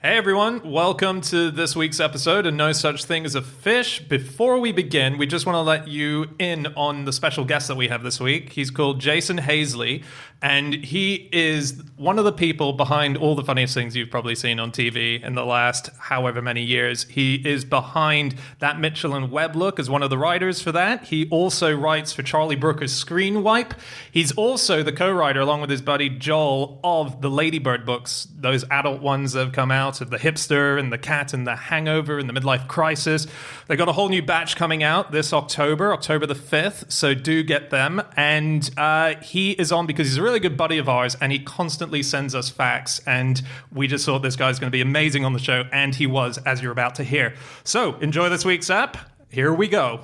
Hey everyone, welcome to this week's episode of No Such Thing as a Fish. Before we begin, we just want to let you in on the special guest that we have this week. He's called Jason Hazeley, and he is one of the people behind all the funniest things you've probably seen on TV in the last however many years. He is behind That Mitchell and Webb Look as one of the writers for that. He also writes for Charlie Brooker's Screen Wipe. He's also the co-writer, along with his buddy Joel, of the Lady Bird books, those adult ones that have come out, of The Hipster and The Cat and The Hangover and The Midlife Crisis. They got a whole new batch coming out this October the 5th, so do get them. And he is on because he's a really good buddy of ours, and he constantly sends us facts, and we just thought this guy's going to be amazing on the show, and he was, as you're about to hear. So enjoy this week's app. Here we go.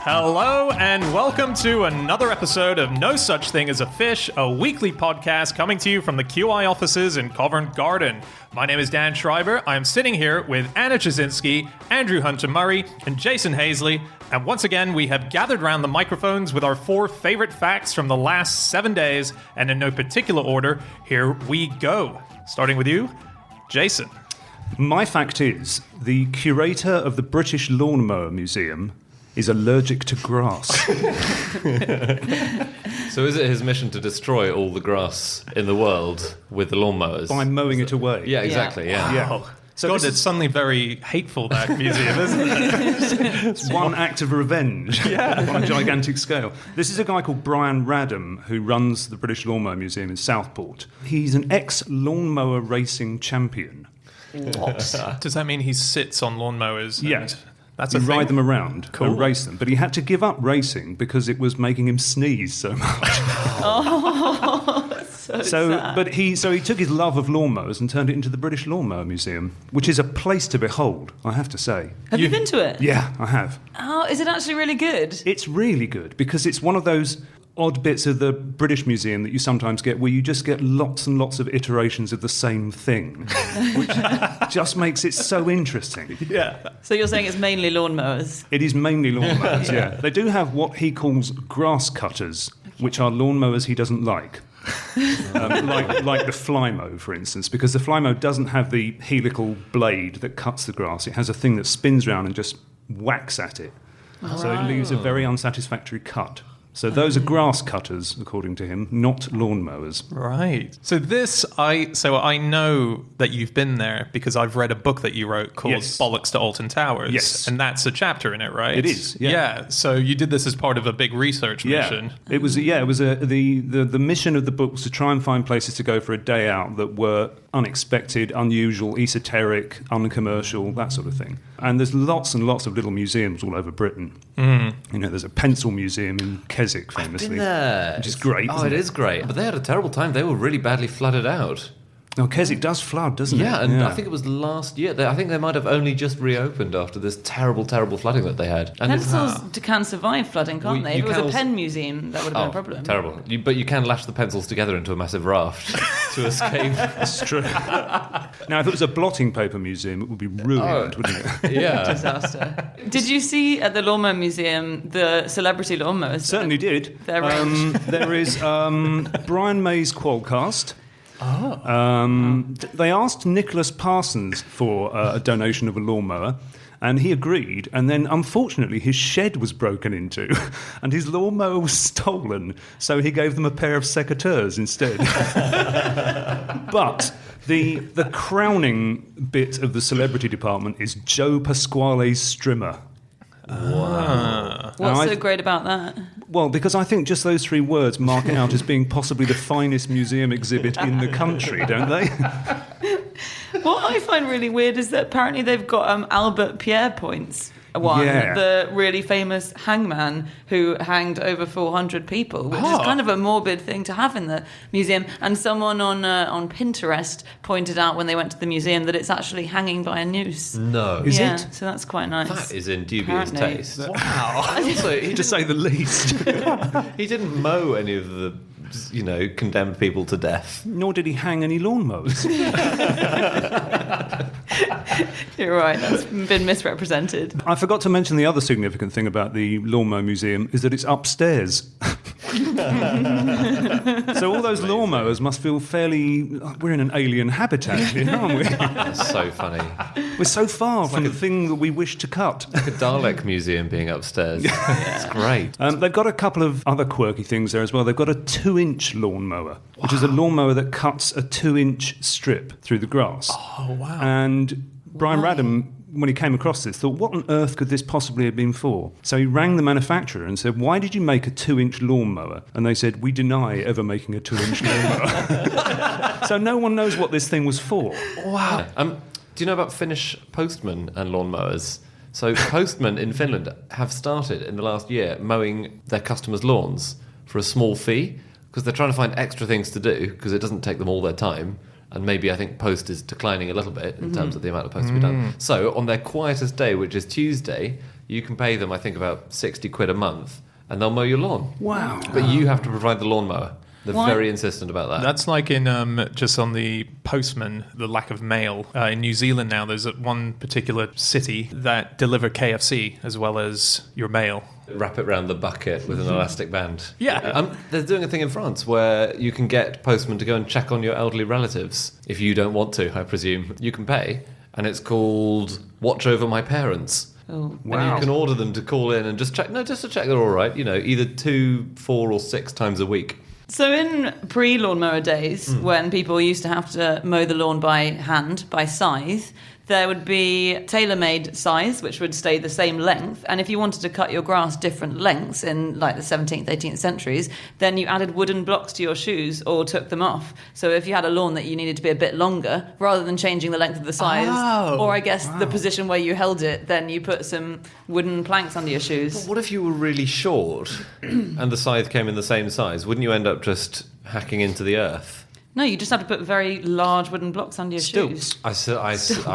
Hello and welcome to another episode of No Such Thing as a Fish, a weekly podcast coming to you from the QI offices in Covent Garden. My name is Dan Schreiber. I am sitting here with Anna Jasinski, Andrew Hunter-Murray, and Jason Hazeley. And once again, we have gathered around the microphones with our 4 favorite facts from the last 7 days. And in no particular order, here we go. Starting with you, Jason. My fact is, the curator of the British Lawnmower Museum is allergic to grass. So is it his mission to destroy all the grass in the world with the lawnmowers? By mowing it away. Yeah, exactly, yeah. Wow. So God, it's suddenly very hateful, that museum, isn't it? It's one act of revenge on a gigantic scale. This is a guy called Brian Radham who runs the British Lawnmower Museum in Southport. He's an ex-lawnmower racing champion. What? Does that mean he sits on lawnmowers? Yeah. That's you a thing? ride them around Cool. and race them. But he had to give up racing because it was making him sneeze so much. So sad. He took his love of lawnmowers and turned it into the British Lawnmower Museum, which is a place to behold, I have to say. Have you been to it? Yeah, I have. Oh, is it actually really good? It's really good because it's one of those odd bits of the British Museum that you sometimes get where you just get lots and lots of iterations of the same thing, which just makes it so interesting. Yeah. So you're saying it's mainly lawnmowers? It is mainly lawnmowers, yeah. They do have what he calls grass cutters, which are lawnmowers he doesn't like. Like the Flymo, for instance, because the Flymo doesn't have the helical blade that cuts the grass. It has a thing that spins around and just whacks at it. So it leaves a very unsatisfactory cut. So those are grass cutters, according to him, not lawnmowers. Right. So I know that you've been there because I've read a book that you wrote called Bollocks to Alton Towers. Yes. And that's a chapter in it, right? It is, yeah. So you did this as part of a big research mission. It was the mission of the book was to try and find places to go for a day out that were unexpected, unusual, esoteric, uncommercial, that sort of thing. And there's lots and lots of little museums all over Britain. Mm. You know, there's a pencil museum in Keswick, famously. I've been there. Which is great. Oh, it is great. But they had a terrible time. They were really badly flooded out. No, Keswick does flood, doesn't it? Yeah, and I think it was last year. I think they might have only just reopened after this terrible, terrible flooding that they had. And Pencils can survive flooding, can't they? If it was a pen museum, that would have been a problem. Terrible. But you can lash the pencils together into a massive raft to escape. That's true. Now, if it was a blotting paper museum, it would be ruined, wouldn't it? Yeah. Disaster. Did you see at the Lawnmower Museum the celebrity lawnmowers? Certainly did. They're range. There is Brian May's Qualcast. They asked Nicholas Parsons for a donation of a lawnmower, and he agreed, and then unfortunately his shed was broken into and his lawnmower was stolen, so he gave them a pair of secateurs instead. But the crowning bit of the celebrity department is Joe Pasquale's Strimmer. Wow. What's so great about that? Well, because I think just those 3 words mark it out as being possibly the finest museum exhibit in the country, don't they? What I find really weird is that apparently they've got Albert Pierre points. The really famous hangman who hanged over 400 people, which is kind of a morbid thing to have in the museum. And someone on Pinterest pointed out when they went to the museum that it's actually hanging by a noose. No. Is it? So that's quite nice. That is in dubious Apparently. taste. Wow. Also, To say the least. he didn't mow any of the, condemned people to death. Nor did he hang any lawnmowers. You're right, that's been misrepresented. I forgot to mention the other significant thing about the Lawnmower Museum is that it's upstairs. So all those lawnmowers must feel we're in an alien habitat here, aren't we? That's so funny. We're so far from the thing that we wish to cut. Like a Dalek museum being upstairs. It's great. They've got a couple of other quirky things there as well. They've got a 2-inch lawnmower, which is a lawnmower that cuts a 2-inch strip through the grass. Oh, wow. And Brian Radham, when he came across this, thought, what on earth could this possibly have been for? So he rang the manufacturer and said, why did you make a 2-inch lawnmower? And they said, we deny ever making a 2-inch lawnmower. So no one knows what this thing was for. Wow. Do you know about Finnish postmen and lawnmowers? So postmen in Finland have started in the last year mowing their customers' lawns for a small fee because they're trying to find extra things to do because it doesn't take them all their time. And maybe I think post is declining a little bit in terms of the amount of post to be done. So on their quietest day, which is Tuesday, you can pay them, I think, about 60 quid a month, and they'll mow your lawn. Wow. But you have to provide the lawnmower. They're very insistent about that. That's like in just on the postman, the lack of mail. In New Zealand now, there's one particular city that deliver KFC as well as your mail. Wrap it around the bucket with an elastic band. Yeah. They're doing a thing in France where you can get postmen to go and check on your elderly relatives. If you don't want to, I presume. You can pay. And it's called Watch Over My Parents. Oh, wow. And you can order them to call in and just to check they're all right. You know, either 2, 4 or 6 times a week. So in pre-lawnmower days, when people used to have to mow the lawn by hand, by scythe, there would be tailor-made scythes, which would stay the same length. And if you wanted to cut your grass different lengths in like the 17th, 18th centuries, then you added wooden blocks to your shoes or took them off. So if you had a lawn that you needed to be a bit longer, rather than changing the length of the scythes, or I guess the position where you held it, then you put some wooden planks under your shoes. But what if you were really short and the scythe came in the same size? Wouldn't you end up just hacking into the earth? No, you just have to put very large wooden blocks under your shoes. I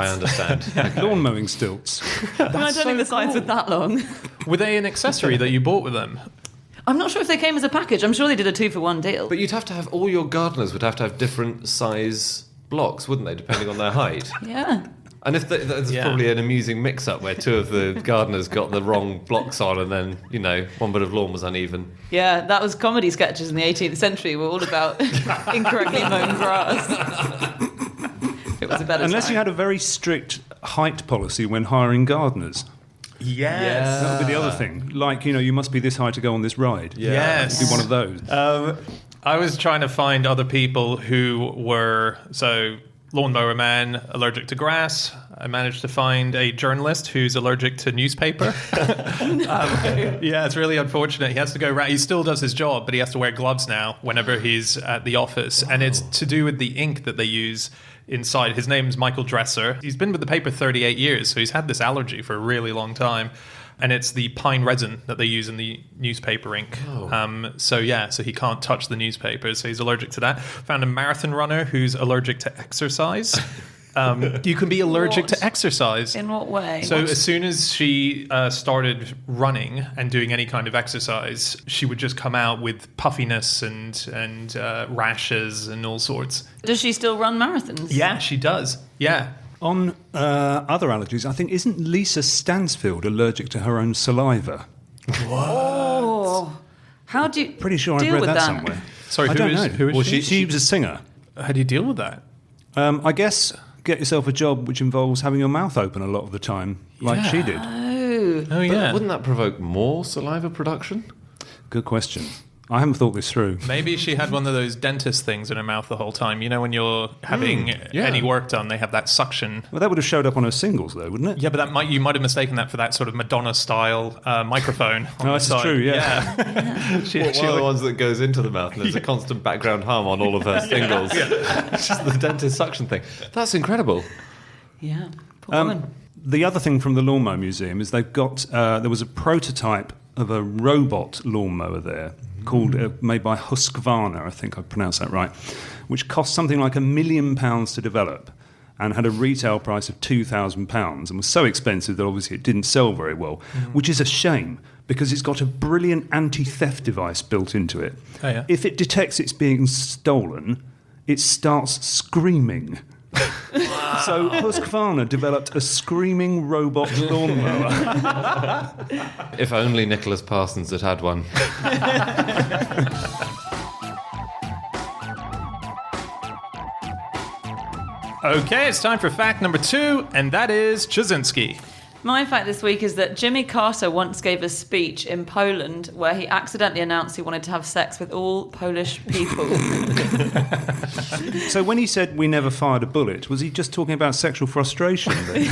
understand. Like lawn mowing stilts. I don't think the scythes were that long. Were they an accessory that you bought with them? I'm not sure if they came as a package. I'm sure they did a 2-for-1 deal. But you'd have to have all your gardeners would have to have different size blocks, wouldn't they, depending on their height? Yeah. And if there's probably an amusing mix-up where 2 of the gardeners got the wrong blocks on, and then one bit of lawn was uneven. Yeah, that was comedy sketches in the 18th century. Were all about incorrectly mown grass. It was a better Unless time. you had a very strict height policy when hiring gardeners. Yes. That would be the other thing. Like, you must be this high to go on this ride. Yes. It'd be one of those. I was trying to find other people who were, lawnmower man, allergic to grass. I managed to find a journalist who's allergic to newspaper. Yeah, it's really unfortunate. He has to go around. He still does his job, but he has to wear gloves now whenever he's at the office. And it's to do with the ink that they use inside. His name's Michael Dresser. He's been with the paper 38 years, so he's had this allergy for a really long time. And it's the pine resin that they use in the newspaper ink. So he can't touch the newspapers, so he's allergic to that. Found a marathon runner who's allergic to exercise. You can be allergic to exercise. In what way? So as soon as she started running and doing any kind of exercise, she would just come out with puffiness and rashes and all sorts. Does she still run marathons? Yeah, she does. Yeah. On other allergies, I think, isn't Lisa Stansfield allergic to her own saliva? Oh, how do you Pretty sure I've deal read with that that somewhere. Sorry, I don't know. who is she? She was a singer. How do you deal with that? I guess get yourself a job which involves having your mouth open a lot of the time, like she did. Oh, yeah. But wouldn't that provoke more saliva production? Good question. I haven't thought this through. Maybe she had one of those dentist things in her mouth the whole time. You know, when you're having any work done, they have that suction. Well, that would have showed up on her singles, though, wouldn't it? Yeah, but you might have mistaken that for that sort of Madonna-style microphone. Oh, that's true, yeah. One of the ones that goes into the mouth, and there's a constant background hum on all of her singles. It's just the dentist suction thing. That's incredible. Yeah, poor woman. The other thing from the Lawnmower Museum is they've got, there was a prototype of a robot lawnmower there called, made by Husqvarna, I think I pronounced that right, which cost something like £1 million to develop and had a retail price of £2,000 and was so expensive that obviously it didn't sell very well, which is a shame because it's got a brilliant anti-theft device built into it. Oh, yeah. If it detects it's being stolen, it starts screaming. So Husqvarna developed a screaming robot lawnmower. If only Nicholas Parsons had had one. Okay, it's time for fact number 2, and that is Jasinski. My fact this week is that Jimmy Carter once gave a speech in Poland where he accidentally announced he wanted to have sex with all Polish people. So when he said we never fired a bullet, was he just talking about sexual frustration then?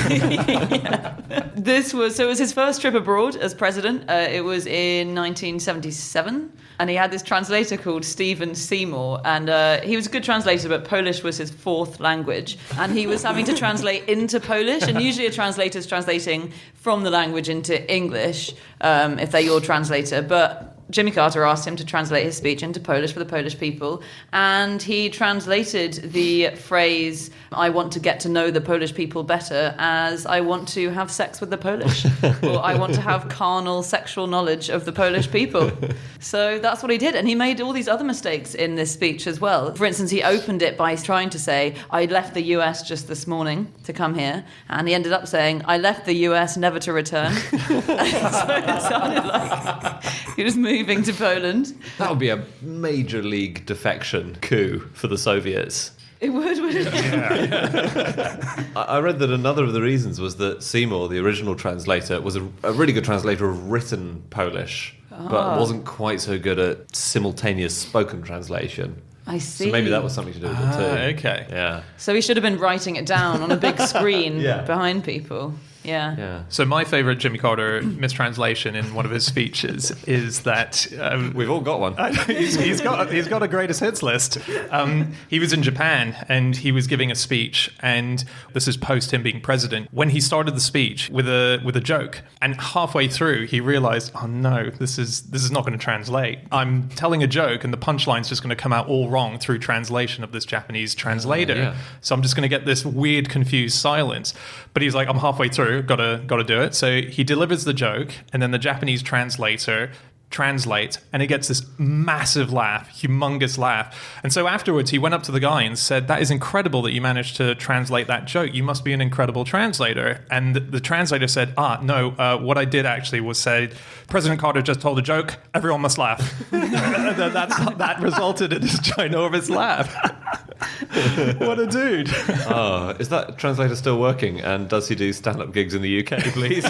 It was his first trip abroad as president. It was in 1977. And he had this translator called Stephen Seymour. And he was a good translator, but Polish was his fourth language. And he was having to translate into Polish. And usually a translator's translating from the language into English, if they're your translator. But Jimmy Carter asked him to translate his speech into Polish for the Polish people, and he translated the phrase, I want to get to know the Polish people better, as I want to have sex with the Polish, or I want to have carnal sexual knowledge of the Polish people. So that's what he did, and he made all these other mistakes in this speech as well. For instance, he opened it by trying to say, I left the US just this morning to come here, and he ended up saying, I left the US never to return. So it sounded like he was moving to Poland. That would be a major league defection coup for the Soviets. It would, wouldn't it? Yeah. I read that another of the reasons was that Seymour, the original translator, was a really good translator of written Polish, but wasn't quite so good at simultaneous spoken translation. I see. So maybe that was something to do with it too. Okay. Yeah. So he should have been writing it down on a big screen Yeah. behind people. Yeah. So my favourite Jimmy Carter mistranslation in one of his speeches is that We've all got one. he's got a greatest hits list. He was in Japan and he was giving a speech, and this is post him being president. When he started the speech with a joke, and halfway through he realised, oh no, this is not going to translate. I'm telling a joke, and the punchline's just going to come out all wrong through translation of this Japanese translator. Yeah. So I'm just going to get this weird, confused silence. But he's like, I'm halfway through. Got to do it. So he delivers the joke, and then the Japanese translator translates, and he gets this massive laugh, humongous laugh. And so afterwards, he went up to the guy and said, "That is incredible that you managed to translate that joke. You must be an incredible translator." And the translator said, no, what I did actually was say, President Carter just told a joke, everyone must laugh. That resulted in this ginormous laugh. What a dude. Oh, is that translator still working? And does he do stand-up gigs in the UK, please?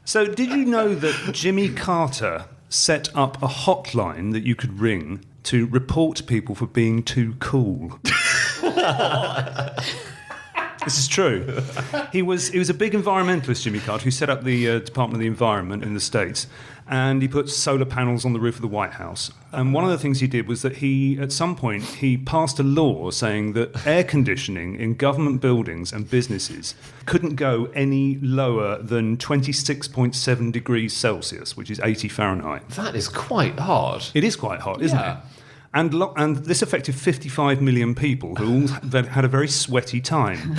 So did you know that Jimmy Carter set up a hotline that you could ring to report people for being too cool? This is true. He was a big environmentalist, Jimmy Carter, who set up the Department of the Environment in the States, and he put solar panels on the roof of the White House. And one of the things he did was that at some point, he passed a law saying that air conditioning in government buildings and businesses couldn't go any lower than 26.7 degrees Celsius, which is 80 Fahrenheit. That is quite hard. It is quite hot, isn't it? And this affected 55 million people who all had a very sweaty time.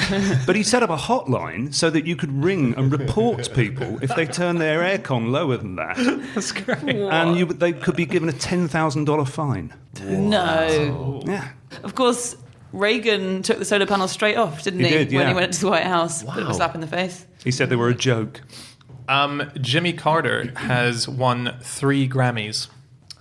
But he set up a hotline so that you could ring and report people if they turned their aircon lower than that. That's great. And they could be given a $10,000 fine. No. Yeah. Of course, Reagan took the solar panels straight off, didn't he? He did, yeah. When he went to the White House. Wow. Put a slap in the face. He said they were a joke. Jimmy Carter has won 3 Grammys.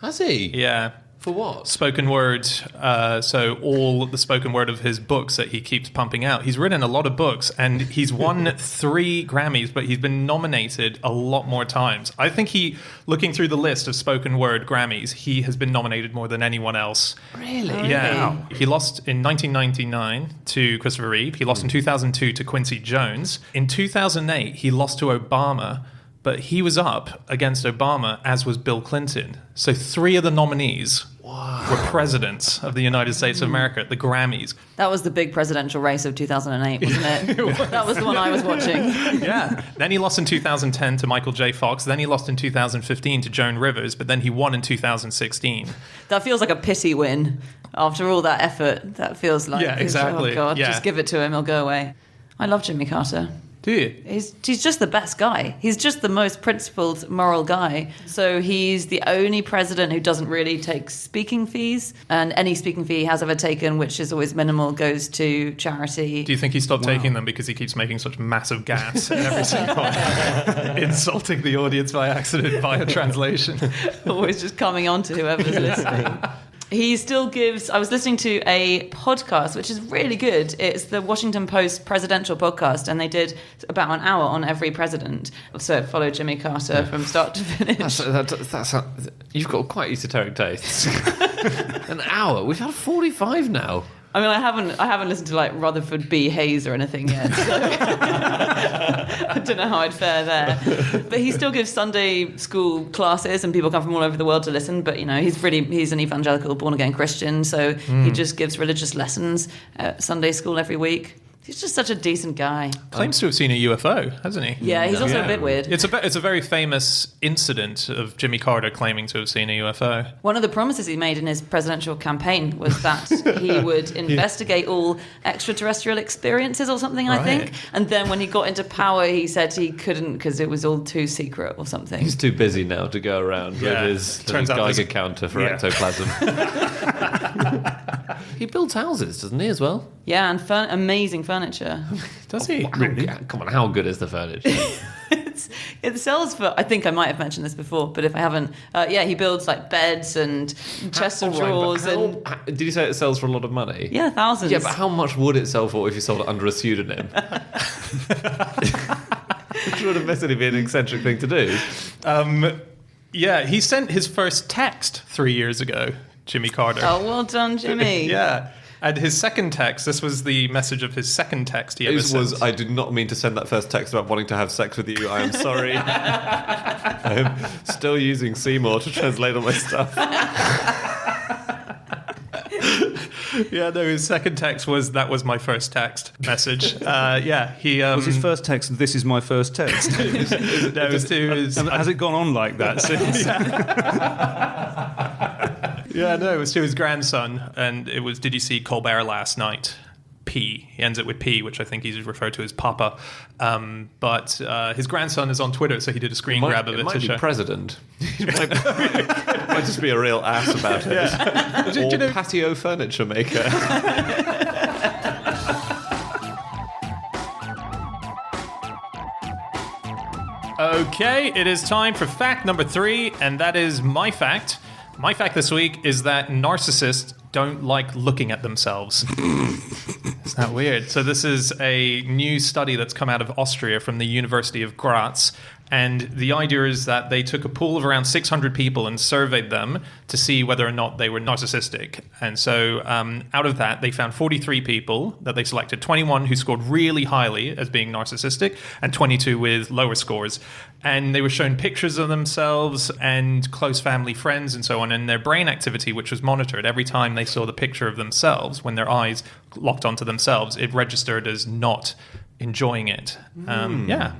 Has he? Yeah. For what? Spoken word. So all the spoken word of his books that he keeps pumping out. He's written a lot of books, and he's won 3 Grammys, but he's been nominated a lot more times. I think looking through the list of spoken word Grammys, he has been nominated more than anyone else. Really? Yeah. Wow. He lost in 1999 to Christopher Reeve. He lost in 2002 to Quincy Jones. In 2008, he lost to Obama. But he was up against Obama, as was Bill Clinton. So 3 of the nominees were presidents of the United States of America at the Grammys. That was the big presidential race of 2008, wasn't it? That was the one I was watching. Yeah. Then he lost in 2010 to Michael J. Fox. Then he lost in 2015 to Joan Rivers. But then he won in 2016. That feels like a pity win. After all that effort, that feels like... Yeah, exactly. Oh, God, yeah. Just give it to him, he'll go away. I love Jimmy Carter. Do you? He's just the best guy. He's just the most principled, moral guy. So he's the only president who doesn't really take speaking fees. And any speaking fee he has ever taken, which is always minimal, goes to charity. Do you think he stopped taking them because he keeps making such massive gaffes in every single one, insulting the audience by accident via translation? Always just coming on to whoever's listening. He still gives... I was listening to a podcast, which is really good. It's the Washington Post presidential podcast, and they did about an hour on every president. So it followed Jimmy Carter from start to finish. That's you've got quite esoteric tastes. An hour? We've had 45 now. I mean, I haven't listened to like Rutherford B. Hayes or anything yet. So I don't know how I'd fare there. But he still gives Sunday school classes, and people come from all over the world to listen. But he's an evangelical, born again Christian, so he just gives religious lessons at Sunday school every week. He's just such a decent guy. Claims to have seen a UFO, hasn't he? Yeah, he's also a bit weird. It's a very famous incident of Jimmy Carter claiming to have seen a UFO. One of the promises he made in his presidential campaign was that he would investigate all extraterrestrial experiences or something, I think. And then when he got into power, he said he couldn't because it was all too secret or something. He's too busy now to go around with his Geiger counter for ectoplasm. He builds houses, doesn't he, as well? Yeah, and amazing furniture. Does he? Really? Come on, how good is the furniture? It sells for... I think I might have mentioned this before, but if I haven't... he builds like beds and chests of drawers. Did you say it sells for a lot of money? Yeah, thousands. Yeah, but how much would it sell for if you sold it under a pseudonym? Which would admittedly be an eccentric thing to do. Yeah, he sent his first text 3 years ago, Jimmy Carter. Oh, well done, Jimmy. Yeah. And his second text, this was the message of his second text he ever sent. I did not mean to send that first text about wanting to have sex with you. I am sorry. I'm still using Seymour to translate all my stuff. Yeah, no, his second text was, that was my first text message. He... was his first text, this is my first text? Has it gone on like that since? Yeah, no, it was to his grandson, and it was, did you see Colbert last night? P. He ends it with P, which I think he's referred to as Papa. But his grandson is on Twitter, so he did a screen grab of it to show. President. It might just be a real ass about it. Yeah. Or patio furniture maker. Okay, it is time for fact number 3, and that is my fact. My fact this week is that narcissists don't like looking at themselves. Isn't that weird? So this is a new study that's come out of Austria from the University of Graz. And the idea is that they took a pool of around 600 people and surveyed them to see whether or not they were narcissistic. And so out of that, they found 43 people that they selected, 21 who scored really highly as being narcissistic and 22 with lower scores. And they were shown pictures of themselves and close family friends and so on. And their brain activity, which was monitored every time they saw the picture of themselves, when their eyes locked onto themselves, it registered as not enjoying it.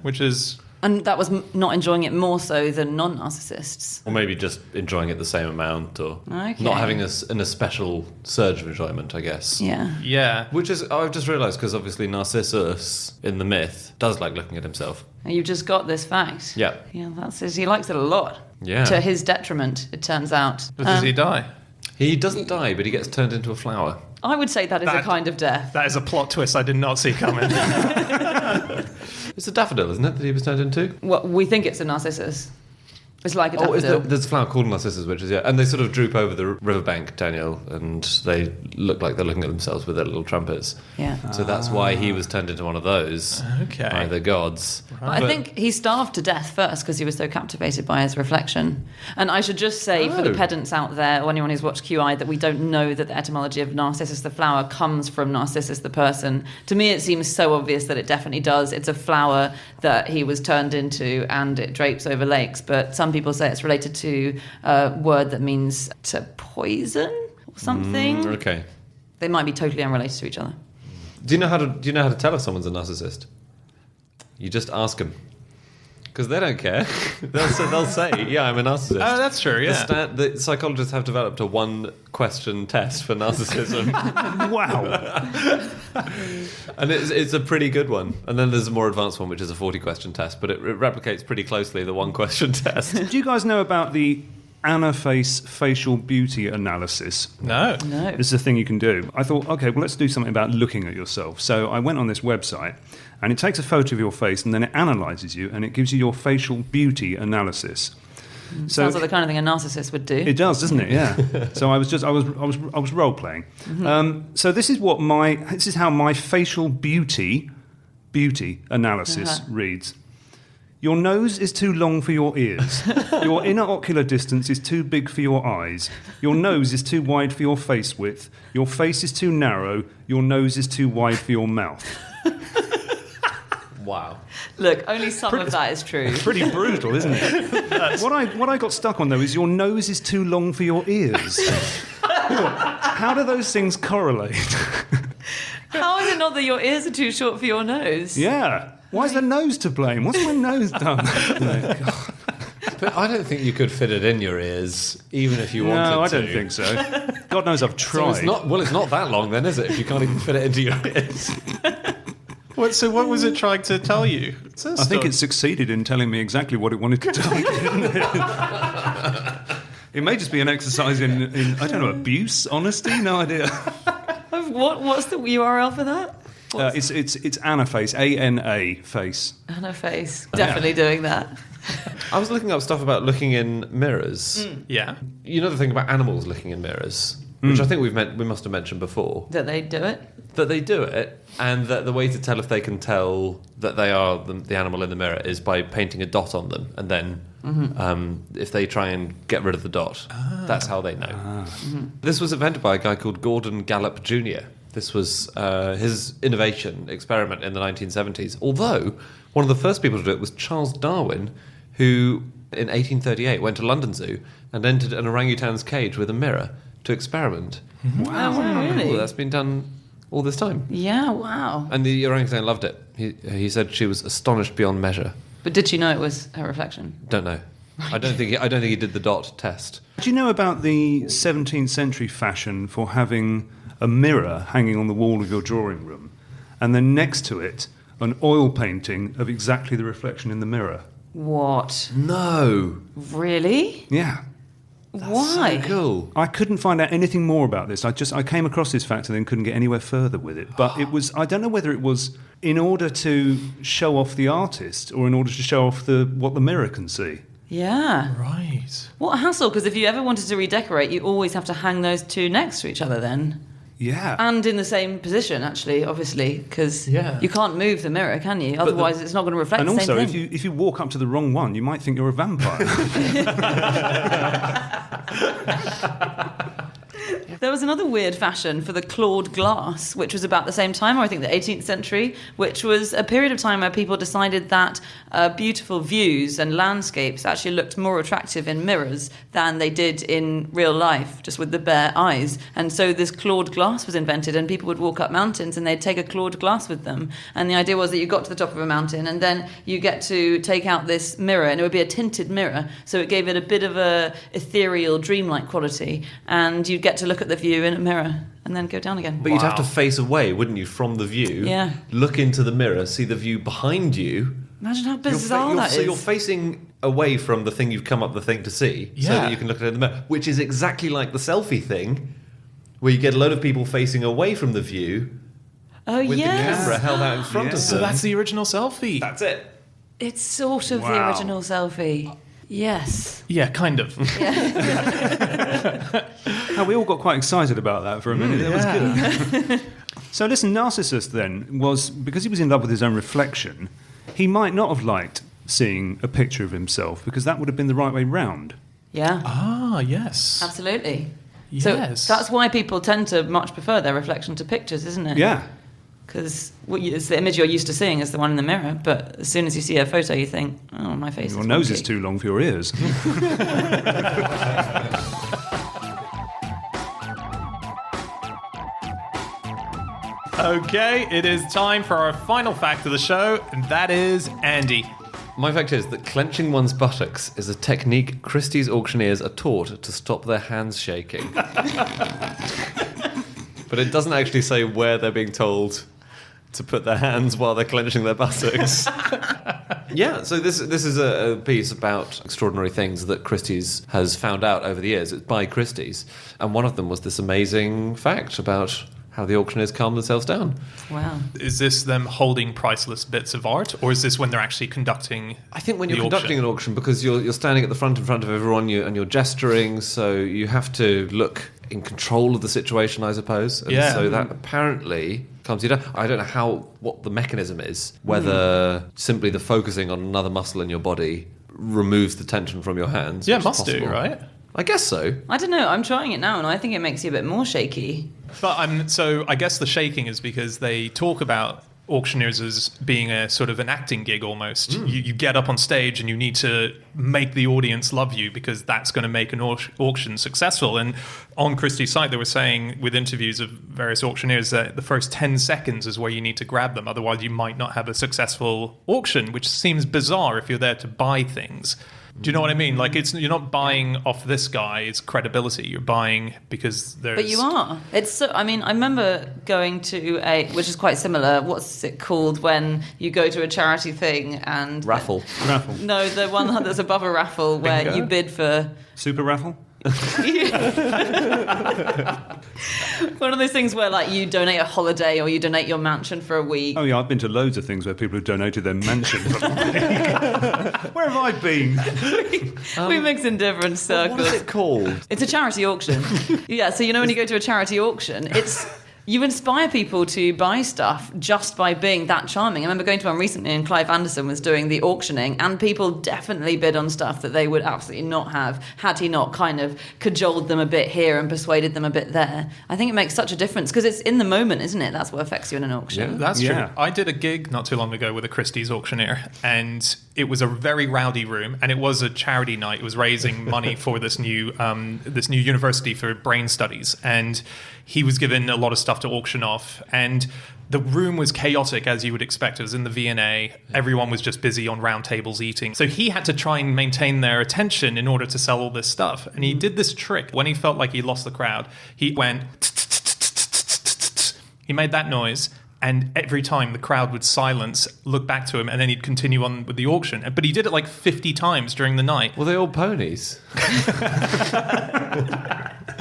Which is... And that was not enjoying it more so than non-narcissists. Or maybe just enjoying it the same amount, or not having a special surge of enjoyment, I guess. Yeah. Yeah. Which is, I've just realised, because obviously Narcissus, in the myth, does like looking at himself. And you've just got this fact. Yeah. Yeah, that's it. He likes it a lot. Yeah. To his detriment, it turns out. But does he die? He doesn't die, but he gets turned into a flower. I would say that is a kind of death. That is a plot twist I did not see coming. It's a daffodil, isn't it, that he was turned into? Well, we think it's a narcissus. It's like a daffodil. There's a flower called narcissus, which is, and they sort of droop over the riverbank, Daniel, and they look like they're looking at themselves with their little trumpets. Yeah. So that's why he was turned into one of those by the gods. Right. But I think he starved to death first because he was so captivated by his reflection. And I should just say, for the pedants out there, or anyone who's watched QI, that we don't know that the etymology of Narcissus the flower comes from Narcissus the person. To me, it seems so obvious that it definitely does. It's a flower that he was turned into, and it drapes over lakes. But some people say it's related to a word that means to poison or something. Okay. They might be totally unrelated to each other. Do you know how to tell if someone's a narcissist? You just ask them. because they don't care. They'll say, yeah, I'm a narcissist. Oh, that's true, yeah. The psychologists have developed a one-question test for narcissism. Wow. And it's a pretty good one. And then there's a more advanced one, which is a 40-question test, but it replicates pretty closely the one-question test. Do you guys know about the Anaface facial beauty analysis? No. This is a thing you can do. I thought, okay, well, let's do something about looking at yourself. So I went on this website, and it takes a photo of your face, and then it analyses you, and it gives you your facial beauty analysis. So Sounds like the kind of thing a narcissist would do. It does, doesn't it? Yeah. So I was role playing. So this is how my facial beauty analysis reads. Your nose is too long for your ears. Your inner ocular distance is too big for your eyes. Your nose is too wide for your face width. Your face is too narrow. Your nose is too wide for your mouth. Wow. Look, only some of that is true. Pretty brutal, isn't it? What I got stuck on, though, is your nose is too long for your ears. How do those things correlate? How is it not that your ears are too short for your nose? Yeah. Why is the nose to blame? What's my nose done? But I don't think you could fit it in your ears, even if you wanted to. No, I don't think so. God knows I've tried. So it's not that long then, is it, if you can't even fit it into your ears? So what was it trying to tell you? I think it succeeded in telling me exactly what it wanted to tell me, didn't it? It may just be an exercise in I don't know, abuse, honesty, no idea. What's the URL for that? It's Anaface, A-N-A, face. Anaface. Definitely doing that. I was looking up stuff about looking in mirrors. Yeah. You know the thing about animals looking in mirrors, which I think we must have mentioned before. That they do it? That they do it, and that the way to tell if they can tell that they are the animal in the mirror is by painting a dot on them, and then if they try and get rid of the dot, that's how they know. This was invented by a guy called Gordon Gallup Jr. This was his innovation experiment in the 1970s, although one of the first people to do it was Charles Darwin, who in 1838 went to London Zoo and entered an orangutan's cage with a mirror to experiment. Wow, really? Well, that's been done all this time. Yeah, wow. And the orangutan loved it. He said she was astonished beyond measure. But did she know it was her reflection? Don't know. I don't think he did the dot test. Do you know about the 17th century fashion for having a mirror hanging on the wall of your drawing room, and then next to it an oil painting of exactly the reflection in the mirror? What? No. Really? Yeah. Why? So cool. I couldn't find out anything more about this. I came across this fact and then couldn't get anywhere further with it. But it was, I don't know whether it was in order to show off the artist or in order to show off what the mirror can see. Yeah. Right. What a hassle, because if you ever wanted to redecorate, you always have to hang those two next to each other then. Yeah. And in the same position, actually, obviously, because you can't move the mirror, can you? Otherwise, it's not going to reflect the same thing. And also, if you walk up to the wrong one, you might think you're a vampire. There was another weird fashion for the clawed glass, which was about the same time, or I think the 18th century, which was a period of time where people decided that beautiful views and landscapes actually looked more attractive in mirrors than they did in real life, just with the bare eyes. And so this clawed glass was invented, and people would walk up mountains and they'd take a clawed glass with them. And the idea was that you got to the top of a mountain and then you get to take out this mirror, and it would be a tinted mirror. So it gave it a bit of a ethereal, dreamlike quality, and you'd get to look at the view in a mirror and then go down again. But you'd have to face away, wouldn't you, from the view? Yeah. Look into the mirror, see the view behind you. Imagine how bizarre that is. So you're facing away from the thing you've come up the thing to see, so that you can look at it in the mirror, which is exactly like the selfie thing, where you get a load of people facing away from the view with the camera held out in front of them. So that's the original selfie. That's it. It's sort of the original selfie. Yes. Yeah, kind of. We all got quite excited about that for a minute. That was good. So listen, Narcissus then was, because he was in love with his own reflection, he might not have liked seeing a picture of himself, because that would have been the right way round. Yeah. Ah, yes. Absolutely. Yes. So that's why people tend to much prefer their reflection to pictures, isn't it? Yeah. Because it's the image you're used to seeing is the one in the mirror, but as soon as you see a photo, you think, oh, my face Your is nose wonky. is too long for your ears. Okay, it is time for our final fact of the show, and that is Andy. My fact is that clenching one's buttocks is a technique Christie's auctioneers are taught to stop their hands shaking. But it doesn't actually say where they're being told to put their hands while they're clenching their buttocks. Yeah, so this is a piece about extraordinary things that Christie's has found out over the years. It's by Christie's. And one of them was this amazing fact about how the auctioneers calm themselves down. Wow. Is this them holding priceless bits of art, or is this when they're actually conducting? I think when you're conducting an auction, because you're standing at the front in front of everyone, and you're gesturing, so you have to look in control of the situation, I suppose. And so that apparently calms you down. I don't know what the mechanism is, whether simply the focusing on another muscle in your body removes the tension from your hands. Yeah, it must do, right? I guess so. I don't know. I'm trying it now, and I think it makes you a bit more shaky. But so I guess the shaking is because they talk about auctioneers as being a sort of an acting gig almost. You get up on stage and you need to make the audience love you because that's going to make an auction successful. And on Christie's site, they were saying with interviews of various auctioneers that the first 10 seconds is where you need to grab them. Otherwise, you might not have a successful auction, which seems bizarre if you're there to buy things. Do you know what I mean? Like, you're not buying off this guy's credibility. You're buying because there's... But you are. It's so, I mean, I remember going to which is quite similar, what's it called when you go to a charity thing and... Raffle. No, the one that's above a raffle where Bingo? you bid for... Super raffle? One of those things where, like, you donate a holiday or you donate your mansion for a week. Oh, yeah, I've been to loads of things where people have donated their mansion. Where have I been? We mix in different circles. What is it called? It's a charity auction. Yeah, so you know when you go to a charity auction, you inspire people to buy stuff just by being that charming. I remember going to one recently and Clive Anderson was doing the auctioning and people definitely bid on stuff that they would absolutely not have had he not kind of cajoled them a bit here and persuaded them a bit there. I think it makes such a difference because it's in the moment, isn't it? That's what affects you in an auction. Yeah, that's true. I did a gig not too long ago with a Christie's auctioneer, and it was a very rowdy room, and it was a charity night. It was raising money for this new university for brain studies, and he was given a lot of stuff to auction off, and the room was chaotic as you would expect. It was in the V&A. Everyone was just busy on round tables eating. So he had to try and maintain their attention in order to sell all this stuff. And he did this trick. When he felt like he lost the crowd, he went... He made that noise, and every time the crowd would silence, look back to him, and then he'd continue on with the auction. But he did it like 50 times during the night. Were they all ponies?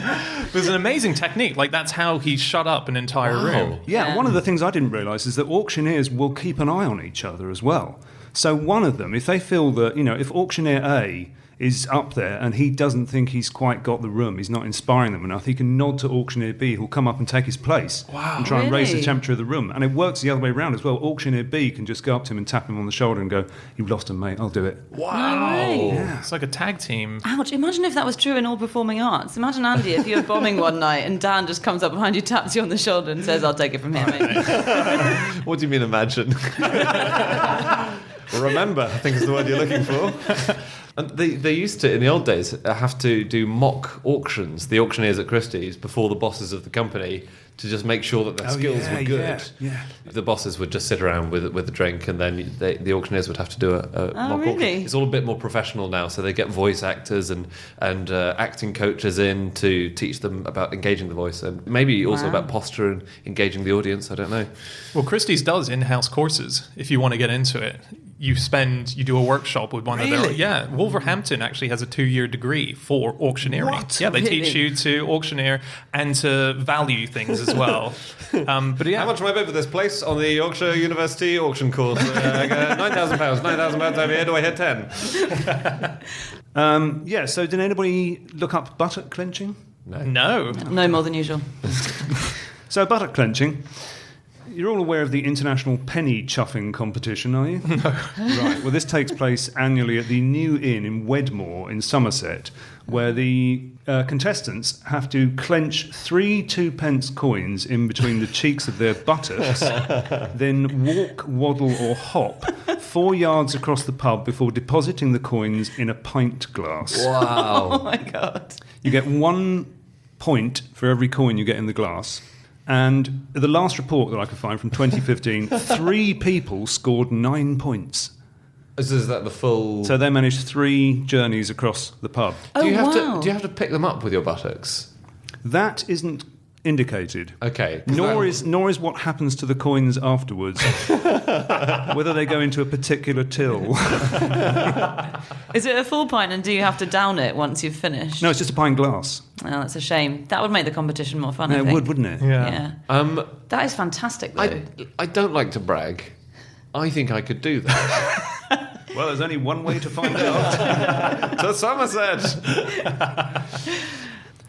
It was an amazing technique. Like, that's how he shut up an entire room. Yeah, one of the things I didn't realise is that auctioneers will keep an eye on each other as well. So one of them, if they feel that, if auctioneer A is up there and he doesn't think he's quite got the room, he's not inspiring them enough, he can nod to auctioneer B who'll come up and take his place and try and raise the temperature of the room. And it works the other way around as well. Auctioneer B can just go up to him and tap him on the shoulder and go, "You've lost him, mate, I'll do it." Wow. No way. Yeah. It's like a tag team. Ouch, imagine if that was true in all performing arts. Imagine, Andy, if you're bombing one night and Dan just comes up behind you, taps you on the shoulder and says, "I'll take it from here, mate." What do you mean, imagine? Remember, I think is the word you're looking for. And they used to, in the old days, have to do mock auctions, the auctioneers at Christie's, before the bosses of the company, to just make sure that their skills were good. Yeah. The bosses would just sit around with a drink, and then the auctioneers would have to do a mock auction. It's all a bit more professional now, so they get voice actors and acting coaches in to teach them about engaging the voice, and maybe also about posture and engaging the audience. I don't know. Well, Christie's does in-house courses if you want to get into it. You do a workshop with one of their... Yeah, Wolverhampton actually has a 2-year degree for auctioneering. What? Yeah, they teach you to auctioneer and to value things as well. But yeah. How much am I paid for this place on the Yorkshire University auction course? £9,000. £9,000 over here. Do I hit 10? So did anybody look up buttock clenching? No. No more than usual. So buttock clenching... You're all aware of the International Penny Chuffing Competition, are you? No. Right. Well, this takes place annually at the New Inn in Wedmore in Somerset, where the contestants have to clench 3 2-pence coins in between the cheeks of their buttocks, then walk, waddle or hop 4 yards across the pub before depositing the coins in a pint glass. Wow. Oh, my God. You get 1 point for every coin you get in the glass. And the last report that I could find from 2015, 3 people scored 9 points. Is that the full... So they manage 3 journeys across the pub. Oh, do you have wow. to? Do you have to pick them up with your buttocks? That isn't indicated. Okay. 'Cause Nor is what happens to the coins afterwards. Whether they go into a particular till. Is it a full pint and do you have to down it once you've finished? No, it's just a pint glass. Oh, that's a shame. That would make the competition more fun, I No, it think. would, wouldn't it? Yeah. Yeah. That is fantastic, though. I don't like to brag. I think I could do that. Well, there's only one way to find out. To Somerset.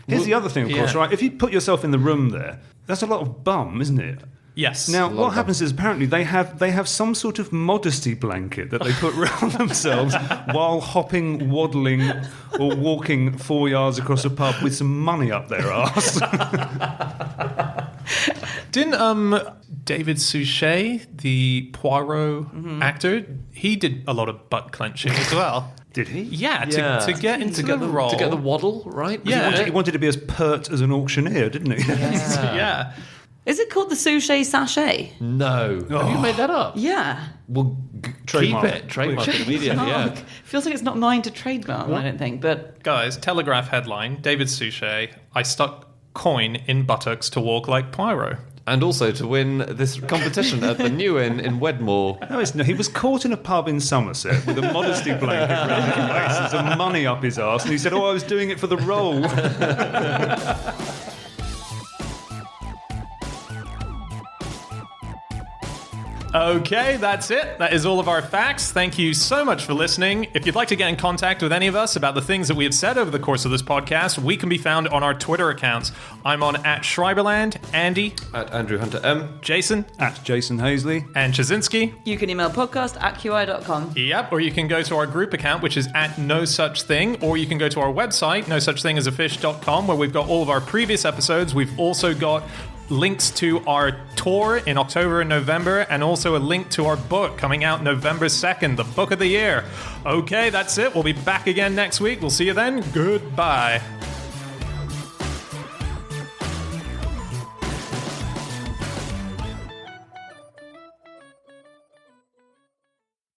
Here's the other thing, of course, right? If you put yourself in the room there, that's a lot of bum, isn't it? Yes. Now, what happens is apparently they have some sort of modesty blanket that they put around themselves while hopping, waddling, or walking 4 yards across a pub with some money up their arse. Didn't David Suchet, the Poirot actor, he did a lot of butt clenching as well. Did he? Yeah, to get into the role. To get the waddle, right? Yeah. He wanted to be as pert as an auctioneer, didn't he? Yeah. Is it called the Suchet Sachet? No. Have you made that up? Yeah. Well, Trademark. keep it. Trademark it immediately, yeah. Feels like it's not mine to trademark, I don't think, but... Guys, Telegraph headline, David Suchet, I stuck coin in buttocks to walk like Poirot. And also to win this competition at the New Inn in Wedmore. No, he was caught in a pub in Somerset with a modesty blanket around his waist and some money up his arse, and he said, I was doing it for the role. Okay, that's it. That is all of our facts. Thank you so much for listening. If you'd like to get in contact with any of us about the things that we have said over the course of this podcast, we can be found on our Twitter accounts. I'm on @Schreiberland, Andy, At Andrew Hunter M. Jason, At Jason Hazeley. and Chazinski. You can email podcast@qi.com. Yep, or you can go to our group account, which is @NoSuchThing, or you can go to our website, nosuchthingasafish.com, where we've got all of our previous episodes. We've also got links to our tour in October and November, and also a link to our book coming out November 2nd, the book of the year. Okay, that's it. We'll be back again next week. We'll see you then. Goodbye.